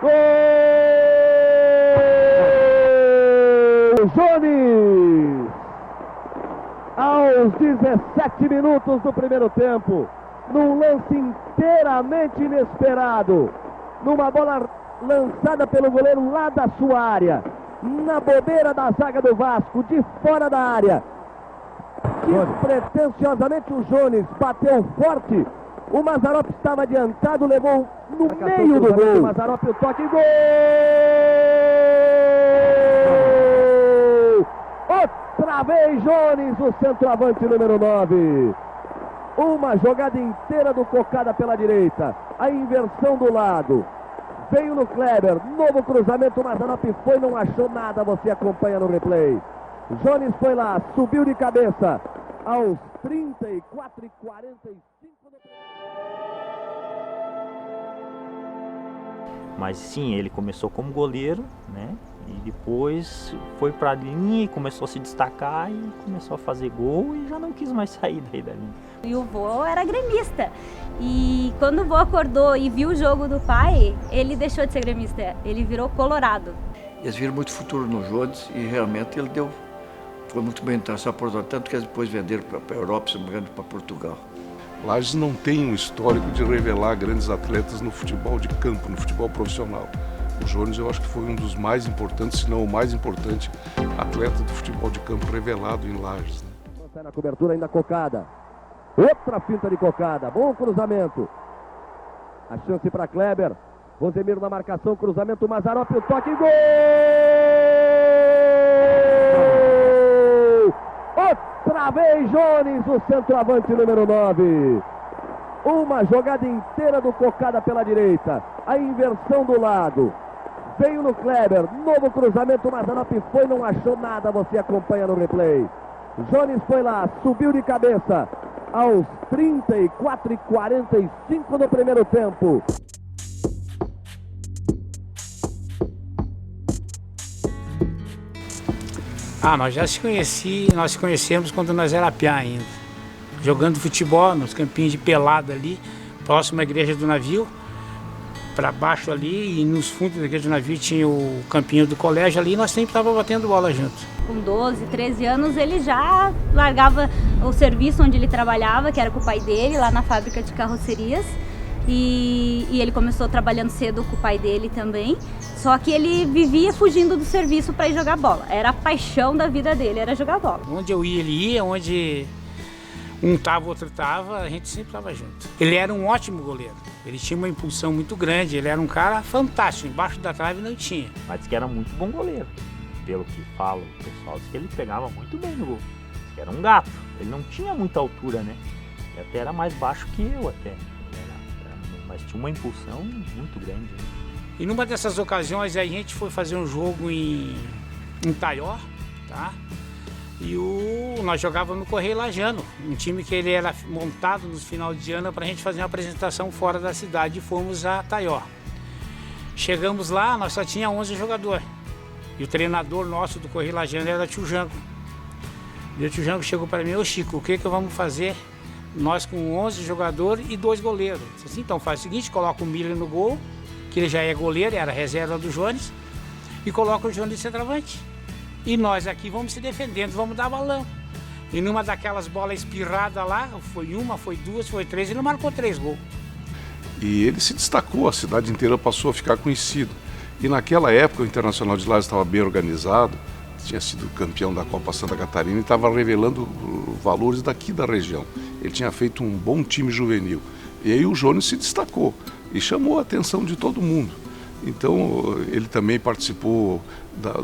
Gol! Jones! Aos 17 minutos do primeiro tempo, num lance inteiramente inesperado, numa bola lançada pelo goleiro lá da sua área, na bobeira da zaga do Vasco, de fora da área. Despretensiosamente o Jones bateu forte. O Mazzaropi estava adiantado, levou no meio do gol. O Mazzaropi, o toque, gol! Outra vez Jones, o centroavante número 9. Uma jogada inteira do Cocada pela direita. A inversão do lado. Veio no Kleber, novo cruzamento, o Mazzaropi foi, não achou nada, você acompanha no replay. Jones foi lá, subiu de cabeça aos 34 e 45 do... Mas sim, ele começou como goleiro, né? E depois foi para a linha e começou a se destacar e começou a fazer gol e já não quis mais sair daí da linha. E o vô era gremista. E quando o vô acordou e viu o jogo do pai, ele deixou de ser gremista, ele virou colorado. Eles viram muito futuro no Jones e realmente ele foi muito bem transportado, tanto que eles depois venderam para a Europa, se não me engano, para Portugal. Lages não tem um histórico de revelar grandes atletas no futebol de campo, no futebol profissional. O Jones eu acho que foi um dos mais importantes, se não o mais importante, atleta do futebol de campo revelado em Lages. Né? Sai na cobertura ainda Cocada. Outra finta de Cocada, bom cruzamento. A chance para Kleber. Rosemiro na marcação, cruzamento, Mazzaropi, o toque, gol! Outra vez Jones, o centroavante número 9. Uma jogada inteira do Cocada pela direita. A inversão do lado. Veio no Kleber, novo cruzamento, Mazzaropi foi, não achou nada, você acompanha no replay. Jones foi lá, subiu de cabeça aos 34 e 45 do primeiro tempo. Nós já nós se conhecemos quando nós era piá ainda. Jogando futebol nos campinhos de pelada ali, próximo à igreja do navio, para baixo ali, e nos fundos da igreja do navio tinha o campinho do colégio ali, e nós sempre estávamos batendo bola juntos. Com 12, 13 anos, ele já largava o serviço onde ele trabalhava, que era com o pai dele, lá na fábrica de carrocerias. E ele começou trabalhando cedo com o pai dele também. Só que ele vivia fugindo do serviço para ir jogar bola. Era a paixão da vida dele, era jogar bola. Onde eu ia, ele ia. Onde um estava, o outro estava, a gente sempre estava junto. Ele era um ótimo goleiro. Ele tinha uma impulsão muito grande. Ele era um cara fantástico. Embaixo da trave não tinha. Mas que era muito bom goleiro. Pelo que fala o pessoal, diz que ele pegava muito bem no gol. Diz que era um gato. Ele não tinha muita altura, né? Ele até era mais baixo que eu até. Mas tinha uma impulsão muito grande. Né? E numa dessas ocasiões a gente foi fazer um jogo em Taió, tá? E nós jogávamos no Correio Lajano, um time que ele era montado no final de ano para a gente fazer uma apresentação fora da cidade, e fomos a Taió. Chegamos lá, nós só tinha 11 jogadores. E o treinador nosso do Correio Lajano era o tio Jango. E o tio Jango chegou para mim: ô Chico, o que vamos fazer? Nós com 11 jogadores e 2 goleiros. Disse assim, então faz o seguinte, coloca o Miller no gol, que ele já é goleiro, era a reserva do Jones, e coloca o Jones de centroavante. E nós aqui vamos se defendendo, vamos dar balão. E numa daquelas bolas espirradas lá, foi uma, foi duas, foi três, ele marcou 3 gols. E ele se destacou, a cidade inteira passou a ficar conhecido. E naquela época o Internacional de Lages estava bem organizado, tinha sido campeão da Copa Santa Catarina e estava revelando valores daqui da região. Ele tinha feito um bom time juvenil. E aí o Jones se destacou e chamou a atenção de todo mundo. Então ele também participou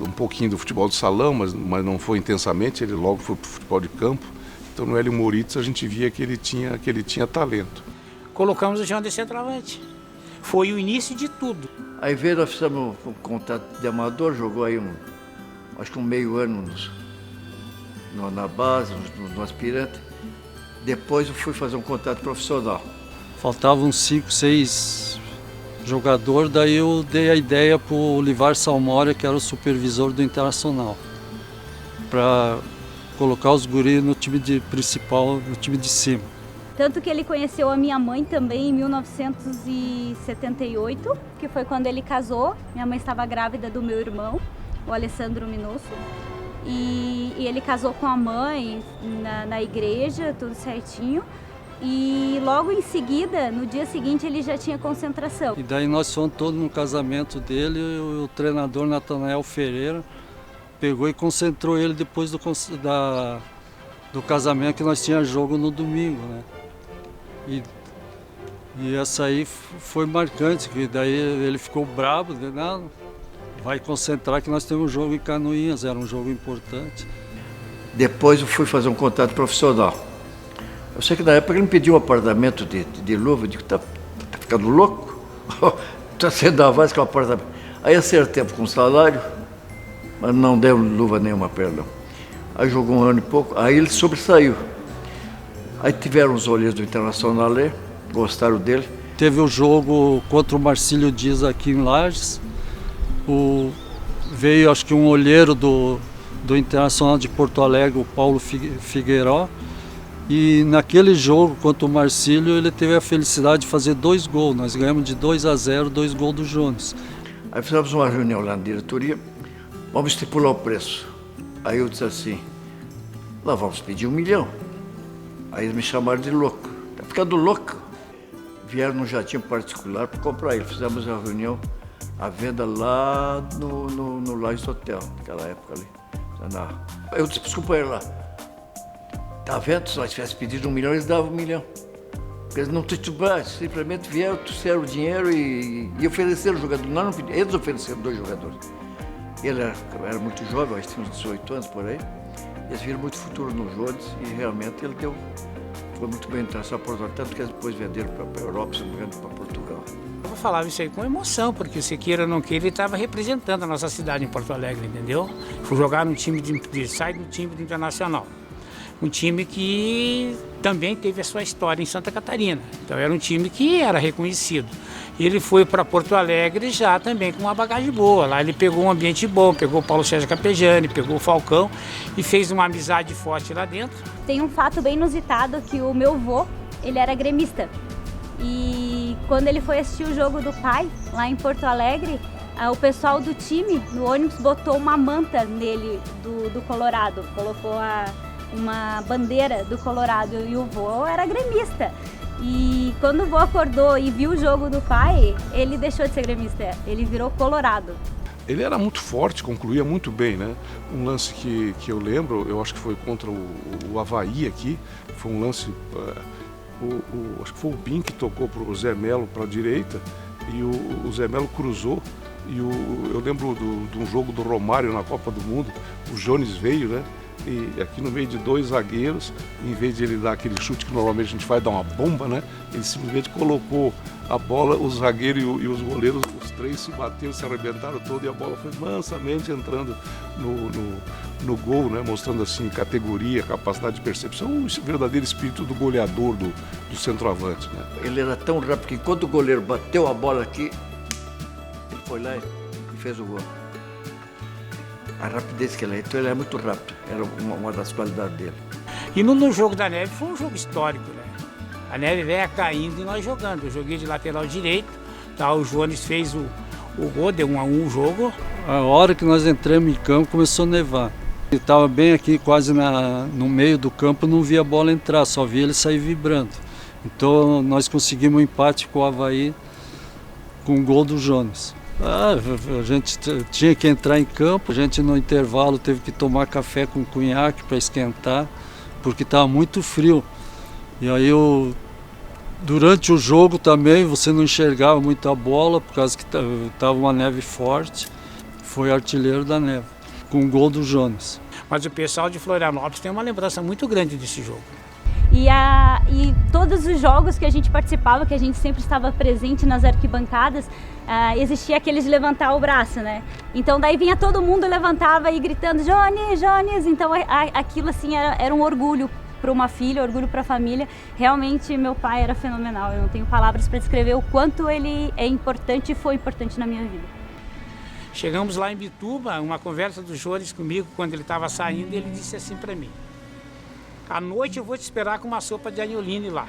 um pouquinho do futebol de salão, mas não foi intensamente, ele logo foi para o futebol de campo. Então no Hélio Moritz a gente via que ele tinha talento. Colocamos o João de centroavante. Foi o início de tudo. Aí veio, nós fizemos um contato de amador, jogou aí acho que um meio ano na base, no aspirante. Depois eu fui fazer um contato profissional. Faltavam 5, 6 jogadores, daí eu dei a ideia para o Olivar Salmória, que era o supervisor do Internacional, para colocar os guris no time principal, no time de cima. Tanto que ele conheceu a minha mãe também em 1978, que foi quando ele casou. Minha mãe estava grávida do meu irmão, o Alessandro Minosso. E ele casou com a mãe na igreja, tudo certinho. E logo em seguida, no dia seguinte, ele já tinha concentração. E daí nós fomos todos no casamento dele, e o treinador Natanael Ferreira pegou e concentrou ele depois do casamento, que nós tínhamos jogo no domingo, né? E essa aí foi marcante, que daí ele ficou bravo, né? Vai concentrar que nós temos um jogo em Canoinhas, era um jogo importante. Depois eu fui fazer um contato profissional. Eu sei que na época ele me pediu um apartamento de luva, eu digo, tá ficando louco? Tá sendo a voz com o apartamento. Aí acertei com o salário, mas não deu luva nenhuma, perdão. Aí jogou um ano e pouco, aí ele sobressaiu. Aí tiveram os olheiros do Internacional, gostaram dele. Teve o jogo contra o Marcílio Dias aqui em Lages. Veio acho que um olheiro do Internacional de Porto Alegre, o Paulo Figueiró. E naquele jogo contra o Marcílio ele teve a felicidade de fazer 2 gols. Nós ganhamos de 2-0, 2 gols do Jones. Aí fizemos uma reunião lá na diretoria, vamos estipular o preço. Aí eu disse assim, lá vamos pedir 1 milhão. Aí eles me chamaram de louco. Tá ficando louco? Vieram num jatinho particular para comprar ele. Fizemos a reunião, a venda lá no Lages Hotel, naquela época ali. Eu disse para os companheiros lá, tá vendo? Se nós tivéssemos pedido 1 milhão, eles davam 1 milhão. Porque eles não titubaram, simplesmente vieram, trouxeram o dinheiro e ofereceram o jogador. Nós não pedimos, eles ofereceram 2 jogadores. Ele era muito jovem, acho que tinha uns 18 anos por aí. Eles viram muito futuro no Jones e realmente ele foi muito bem interessado por Porto Alegre, tanto que eles depois venderam para a Europa, se não me engano, para Portugal. Eu falava isso aí com emoção, porque se queira ou não queira, ele estava representando a nossa cidade em Porto Alegre, entendeu? Fui jogar num time sai do time do Internacional. Um time que também teve a sua história em Santa Catarina. Então era um time que era reconhecido. E ele foi para Porto Alegre já também com uma bagagem boa. Lá ele pegou um ambiente bom, pegou o Paulo César Capejani, pegou o Falcão e fez uma amizade forte lá dentro. Tem um fato bem inusitado que o meu avô, ele era gremista. E quando ele foi assistir o jogo do pai, lá em Porto Alegre, o pessoal do time, no ônibus, botou uma manta nele do Colorado. Colocou uma bandeira do Colorado e o vô era gremista. E quando o vô acordou e viu o jogo do pai, ele deixou de ser gremista, ele virou colorado. Ele era muito forte, concluía muito bem, né? Um lance que eu lembro, eu acho que foi contra o Avaí aqui, foi um lance, acho que foi o Bim que tocou para o Zé Melo para a direita e o Zé Melo cruzou. E eu lembro de um jogo do Romário na Copa do Mundo, o Jones veio, né? E aqui no meio de 2 zagueiros, em vez de ele dar aquele chute que normalmente a gente vai dar uma bomba, né? Ele simplesmente colocou a bola, o zagueiro e os goleiros, os 3 se bateram, se arrebentaram todo e a bola foi mansamente entrando no gol, né? Mostrando assim categoria, capacidade de percepção, o verdadeiro espírito do goleador, do centroavante, né? Ele era tão rápido que quando o goleiro bateu a bola aqui, ele foi lá e fez o gol. A rapidez que ele é, então ele é muito rápido, era uma das qualidades dele. E no jogo da Neve foi um jogo histórico, né? A Neve veio caindo e nós jogando. Eu joguei de lateral direito, tá? O Jones fez o gol, deu 1-1 o jogo. A hora que nós entramos em campo começou a nevar. Ele estava bem aqui, quase no meio do campo, não via a bola entrar, só via ele sair vibrando. Então nós conseguimos um empate com o Avaí com o gol do Jones. A gente tinha que entrar em campo, a gente no intervalo teve que tomar café com cunhaque para esquentar, porque estava muito frio. E aí durante o jogo também você não enxergava muito a bola, por causa que estava uma neve forte. Foi artilheiro da neve, com o gol do Jones. Mas o pessoal de Florianópolis tem uma lembrança muito grande desse jogo. E todos os jogos que a gente participava, que a gente sempre estava presente nas arquibancadas, existia aquele de levantar o braço, né? Então daí vinha todo mundo, levantava e gritando, Jones, Jones! Então aquilo assim era um orgulho para uma filha, orgulho para a família. Realmente meu pai era fenomenal, eu não tenho palavras para descrever o quanto ele é importante e foi importante na minha vida. Chegamos lá em Bituba, uma conversa do Jones comigo, quando ele estava saindo, ele disse assim para mim, À noite eu vou te esperar com uma sopa de anholine lá.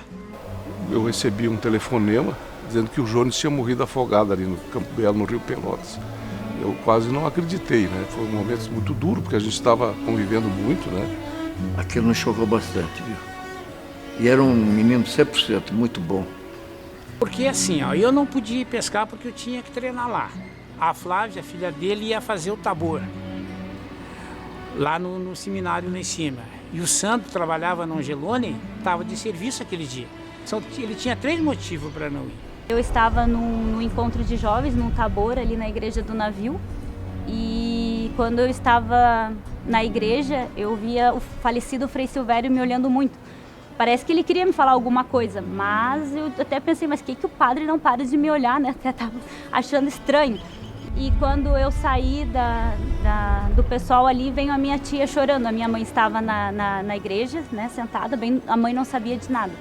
Eu recebi um telefonema dizendo que o Jones tinha morrido afogado ali no Campo Belo, no Rio Pelotas. Eu quase não acreditei, né? Foi um momento muito duro, porque a gente estava convivendo muito, né? Aquilo nos chocou bastante, viu? E era um menino 100%, muito bom. Porque assim, ó, eu não podia ir pescar porque eu tinha que treinar lá. A Flávia, a filha dele, ia fazer o tabor, lá no seminário lá em cima. E o Sandro trabalhava no Angelone, estava de serviço aquele dia. Ele tinha 3 motivos para não ir. Eu estava no encontro de jovens, num tabor ali na igreja do navio. E quando eu estava na igreja, eu via o falecido Frei Silvério me olhando muito. Parece que ele queria me falar alguma coisa, mas eu até pensei, mas que o padre não para de me olhar, né? Até estava achando estranho. E quando eu saí do pessoal ali, veio a minha tia chorando. A minha mãe estava na igreja, né, sentada, bem, a mãe não sabia de nada.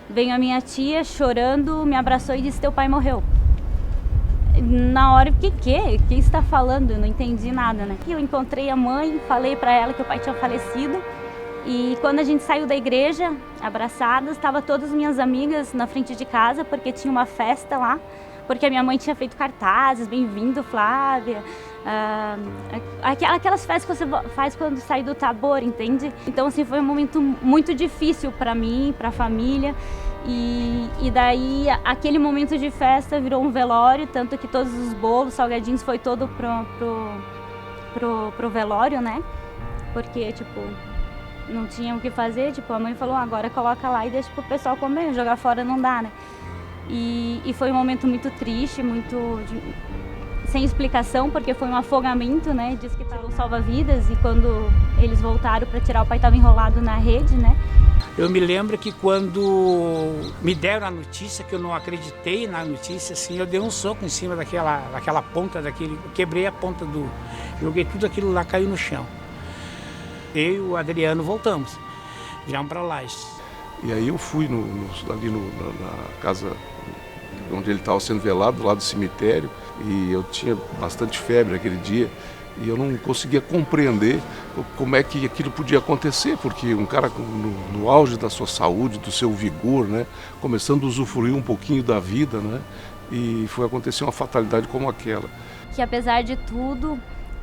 Veio a minha tia chorando, me abraçou e disse, teu pai morreu. Na hora, o que está falando? Eu não entendi nada, né? Eu encontrei a mãe, falei para ela que o pai tinha falecido. E quando a gente saiu da igreja, abraçadas, estavam todas as minhas amigas na frente de casa, porque tinha uma festa lá, porque a minha mãe tinha feito cartazes, bem-vindo, Flávia. Aquelas festas que você faz quando sai do tabor, entende? Então, assim, foi um momento muito difícil para mim, para a família. E daí, aquele momento de festa virou um velório, tanto que todos os bolos, salgadinhos, foi todo pro velório, né? Porque, tipo, não tinha o que fazer, tipo, a mãe falou, agora coloca lá e deixa pro pessoal comer, jogar fora não dá, né? E foi um momento muito triste, sem explicação, porque foi um afogamento, né? Diz que estava um salva-vidas e quando eles voltaram para tirar, o pai estava enrolado na rede, né? Eu me lembro que quando me deram a notícia, que eu não acreditei na notícia, assim, eu dei um soco em cima daquela ponta, quebrei a ponta joguei tudo aquilo lá, caiu no chão. Eu e o Adriano voltamos, viemos para Lages. E aí eu fui ali na casa onde ele estava sendo velado, lá do cemitério, e eu tinha bastante febre aquele dia, e eu não conseguia compreender como é que aquilo podia acontecer, porque um cara no auge da sua saúde, do seu vigor, né, começando a usufruir um pouquinho da vida, né, e foi acontecer uma fatalidade como aquela. Que apesar de tudo,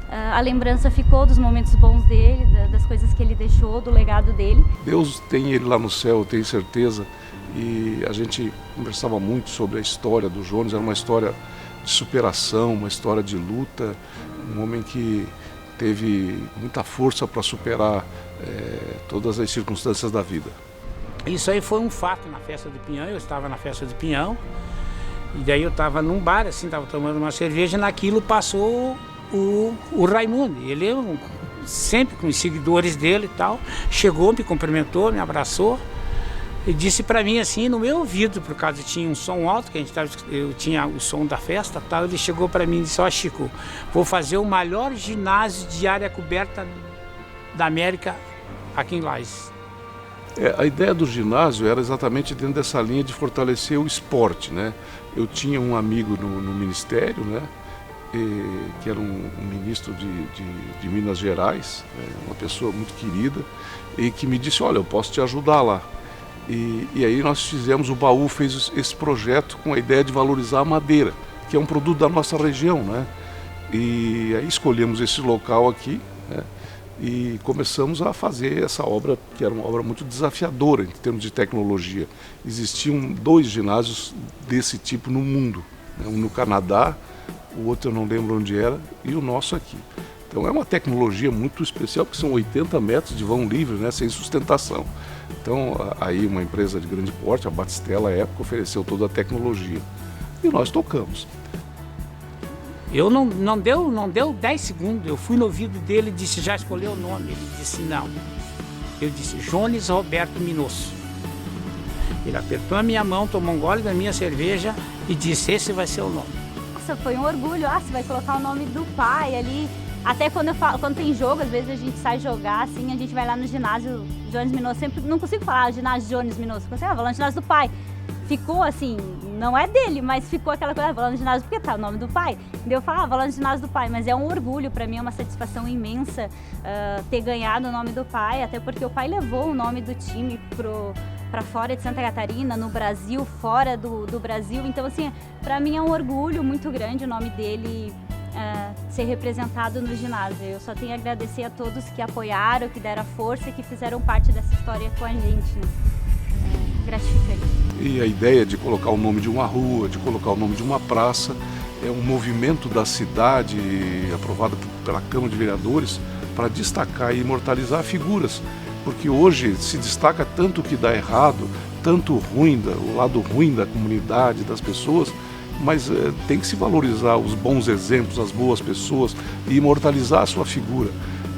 a lembrança ficou dos momentos bons dele, das coisas que ele deixou, do legado dele. Deus tem ele lá no céu, eu tenho certeza, e a gente conversava muito sobre a história do Jones, era uma história de superação, uma história de luta, um homem que teve muita força para superar todas as circunstâncias da vida. Isso aí foi um fato na festa do Pinhão, eu estava na festa do Pinhão, e daí eu estava num bar, assim, estava tomando uma cerveja, e naquilo passou o Raimundo, ele sempre com os seguidores dele e tal, chegou, me cumprimentou, me abraçou e disse para mim assim, no meu ouvido, por causa que tinha um som alto, eu tinha o som da festa e tal, ele chegou para mim e disse, ó Chico, vou fazer o maior ginásio de área coberta da América aqui em Lages. A ideia do ginásio era exatamente dentro dessa linha de fortalecer o esporte, né? Eu tinha um amigo no ministério, né? Que era um ministro de Minas Gerais, uma pessoa muito querida, e que me disse, olha, eu posso te ajudar lá. E aí nós fizemos, o Baú fez esse projeto com a ideia de valorizar a madeira, que é um produto da nossa região, né? E aí escolhemos esse local aqui, né? E começamos a fazer essa obra, que era uma obra muito desafiadora em termos de tecnologia. Existiam 2 ginásios desse tipo no mundo, né? Um no Canadá, o outro eu não lembro onde era, e o nosso aqui. Então é uma tecnologia muito especial, porque são 80 metros de vão livre, né, sem sustentação. Então aí uma empresa de grande porte, a Batistella, à época, ofereceu toda a tecnologia. E nós tocamos. Eu não deu 10 segundos, eu fui no ouvido dele e disse, já escolheu o nome? Ele disse, não. Eu disse, Jones Roberto Minosso. Ele apertou a minha mão, tomou um gole da minha cerveja e disse, esse vai ser o nome. Nossa, foi um orgulho. Você vai colocar o nome do pai ali. Até quando tem jogo, às vezes a gente sai jogar, assim, a gente vai lá no ginásio Jones Minosso. Sempre não consigo falar ginásio Jones Minosso, consigo falar no ginásio do pai. ficou assim, não é dele, mas ficou aquela coisa, vou lá no ginásio porque tá o nome do pai. Daí eu falo, vou lá no ginásio do pai, mas é um orgulho, para mim é uma satisfação imensa ter ganhado o nome do pai, até porque o pai levou o nome do time para fora de Santa Catarina, no Brasil, fora do Brasil. Então, assim, para mim é um orgulho muito grande o nome dele ser representado no ginásio. Eu só tenho a agradecer a todos que apoiaram, que deram força e que fizeram parte dessa história com a gente, né? Gratificante. E a ideia de colocar o nome de uma rua, de colocar o nome de uma praça, é um movimento da cidade aprovado pela Câmara de Vereadores para destacar e imortalizar figuras. Porque hoje se destaca tanto o que dá errado, tanto o lado ruim da comunidade, das pessoas, mas tem que se valorizar os bons exemplos, as boas pessoas e imortalizar a sua figura.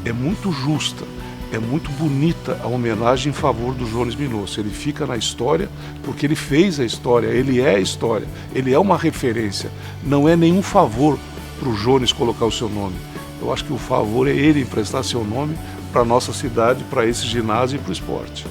É muito justa, é muito bonita a homenagem em favor do Jones Minosso. Ele fica na história porque ele fez a história, ele é a história, ele é uma referência. Não é nenhum favor para o Jones colocar o seu nome. Eu acho que o favor é ele emprestar seu nome para a nossa cidade, para esse ginásio e para o esporte.